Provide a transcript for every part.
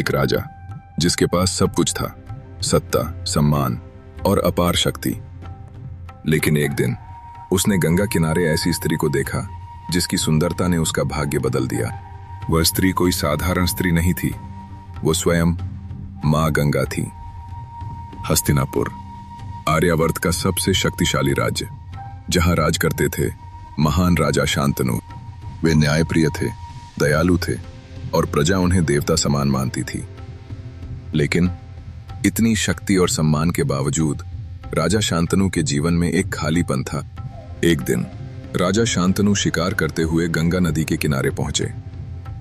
एक राजा जिसके पास सब कुछ था, सत्ता, सम्मान और अपार शक्ति। लेकिन एक दिन उसने गंगा किनारे ऐसी स्त्री को देखा जिसकी सुंदरता ने उसका भाग्य बदल दिया। वह स्त्री कोई साधारण स्त्री नहीं थी, वो स्वयं मां गंगा थी। हस्तिनापुर, आर्यावर्त का सबसे शक्तिशाली राज्य, जहां राज करते थे महान राजा शांतनु। वे न्यायप्रिय थे, दयालु थे और प्रजा उन्हें देवता समान मानती थी। लेकिन इतनी शक्ति और सम्मान के बावजूद राजा शांतनु के जीवन में एक खालीपन था। एक दिन राजा शांतनु शिकार करते हुए गंगा नदी के किनारे पहुंचे।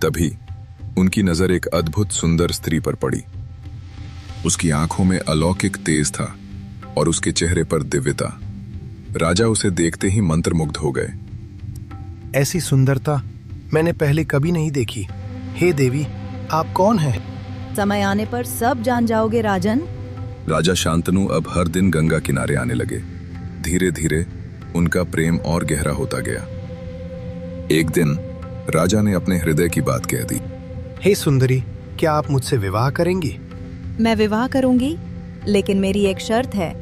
तभी उनकी नजर एक अद्भुत सुंदर स्त्री पर पड़ी। उसकी आंखों में अलौकिक तेज था और उसके चेहरे पर दिव्यता। राजा उसे देखते ही मंत्रमुग्ध हो गए। ऐसी सुंदरता मैंने पहले कभी नहीं देखी। हे देवी, आप कौन हैं? समय आने पर सब जान जाओगे राजन। राजा शांतनु अब हर दिन गंगा किनारे आने लगे। धीरे धीरे उनका प्रेम और गहरा होता गया। एक दिन राजा ने अपने हृदय की बात कह दी। हे सुंदरी, क्या आप मुझसे विवाह करेंगी? मैं विवाह करूंगी, लेकिन मेरी एक शर्त है।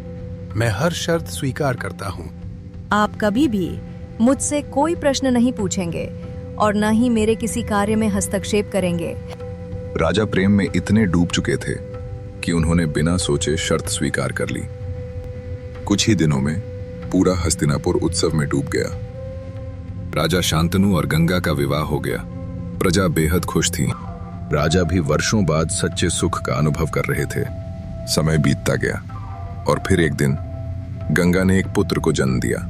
मैं हर शर्त स्वीकार करता हूँ। आप कभी भी मुझसे कोई प्रश्न नहीं पूछेंगे और न ही मेरे किसी कार्य में हस्तक्षेप करेंगे। राजा प्रेम में इतने डूब चुके थे कि उन्होंने बिना सोचे शर्त स्वीकार कर ली। कुछ ही दिनों में पूरा हस्तिनापुर उत्सव में डूब गया। राजा शांतनु और गंगा का विवाह हो गया। प्रजा बेहद खुश थी। राजा भी वर्षों बाद सच्चे सुख का अनुभव कर रहे थे। समय बीतता गया और फिर एक दिन गंगा ने एक पुत्र को जन्म दिया।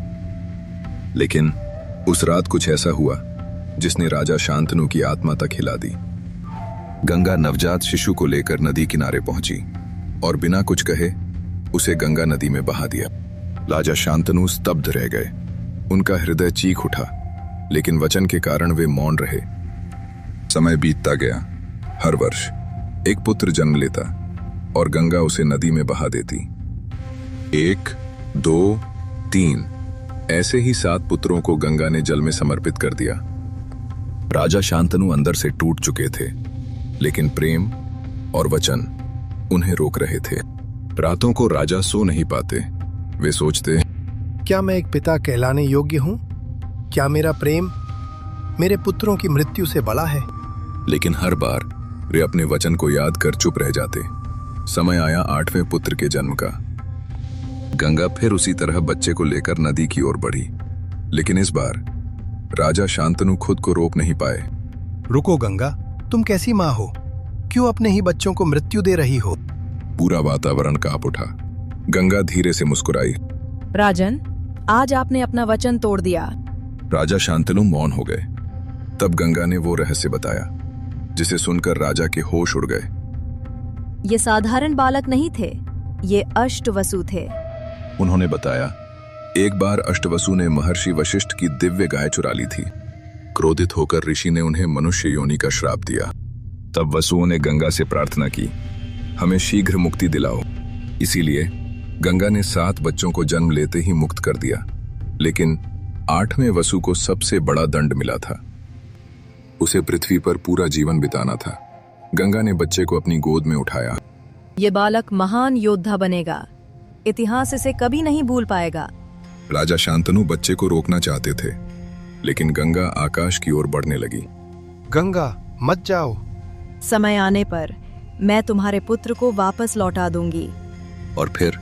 लेकिन उस रात कुछ ऐसा हुआ जिसने राजा शांतनु की आत्मा तक हिला दी। गंगा नवजात शिशु को लेकर नदी किनारे पहुंची और बिना कुछ कहे उसे गंगा नदी में बहा दिया। राजा शांतनु स्तब्ध रह गए। उनका हृदय चीख उठा, लेकिन वचन के कारण वे मौन रहे। समय बीतता गया। हर वर्ष एक पुत्र जन्म लेता और गंगा उसे नदी में बहा देती। 1, 2, 3 ऐसे ही 7 पुत्रों को गंगा ने जल में समर्पित कर दिया। राजा शांतनु अंदर से टूट चुके थे, लेकिन प्रेम और वचन उन्हें रोक रहे थे। रातों को राजा सो नहीं पाते। वे सोचते, क्या मैं एक पिता कहलाने योग्य हूँ? क्या मेरा प्रेम मेरे पुत्रों की मृत्यु से बड़ा है? लेकिन हर बार वे अपने वचन को याद कर चुप रह जाते। समय आया 8वें पुत्र के जन्म का। गंगा फिर उसी तरह बच्चे को लेकर नदी की ओर बढ़ी, लेकिन इस बार राजा शांतनु खुद को रोक नहीं पाए। रुको गंगा, तुम कैसी माँ हो? क्यों अपने ही बच्चों को मृत्यु दे रही हो? पूरा वातावरण कांप उठा। गंगा धीरे से मुस्कुराई। राजन, आज आपने अपना वचन तोड़ दिया। राजा शांतनु मौन हो गए। तब गंगा ने वो रहस्य बताया जिसे सुनकर राजा के होश उड़ गए। ये साधारण बालक नहीं थे, ये अष्टवसु थे। उन्होंने बताया, एक बार अष्टवसु ने महर्षि वशिष्ठ की दिव्य गाय चुरा ली थी। क्रोधित होकर ऋषि ने उन्हें मनुष्य योनि का श्राप दिया। तब वसुओं ने गंगा से प्रार्थना की, हमें शीघ्र मुक्ति दिलाओ। इसीलिए गंगा ने 7 बच्चों को जन्म लेते ही मुक्त कर दिया। लेकिन 8वें वसु को सबसे बड़ा दंड मिला था। उसे पृथ्वी पर पूरा जीवन बिताना था। गंगा ने बच्चे को अपनी गोद में उठाया। ये बालक महान योद्धा बनेगा, इतिहास इसे कभी नहीं भूल पाएगा। राजा शांतनु बच्चे को रोकना चाहते थे, लेकिन गंगा आकाश की ओर बढ़ने लगी। गंगा, मत जाओ। समय आने पर मैं तुम्हारे पुत्र को वापस लौटा दूंगी। और फिर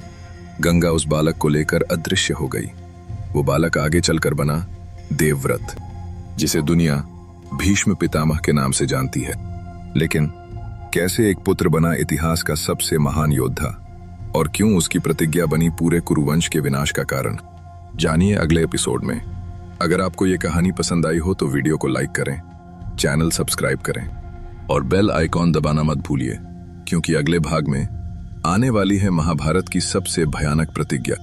गंगा उस बालक को लेकर अदृश्य हो गई। वो बालक आगे चलकर बना देवव्रत, जिसे दुनिया भीष्म पितामह के नाम से जानती है। लेकिन कैसे एक पुत्र बना इतिहास का सबसे महान योद्धा, और क्यों उसकी प्रतिज्ञा बनी पूरे कुरुवंश के विनाश का कारण, जानिए अगले एपिसोड में। अगर आपको ये कहानी पसंद आई हो तो वीडियो को लाइक करें, चैनल सब्सक्राइब करें और बेल आइकॉन दबाना मत भूलिए, क्योंकि अगले भाग में आने वाली है महाभारत की सबसे भयानक प्रतिज्ञा।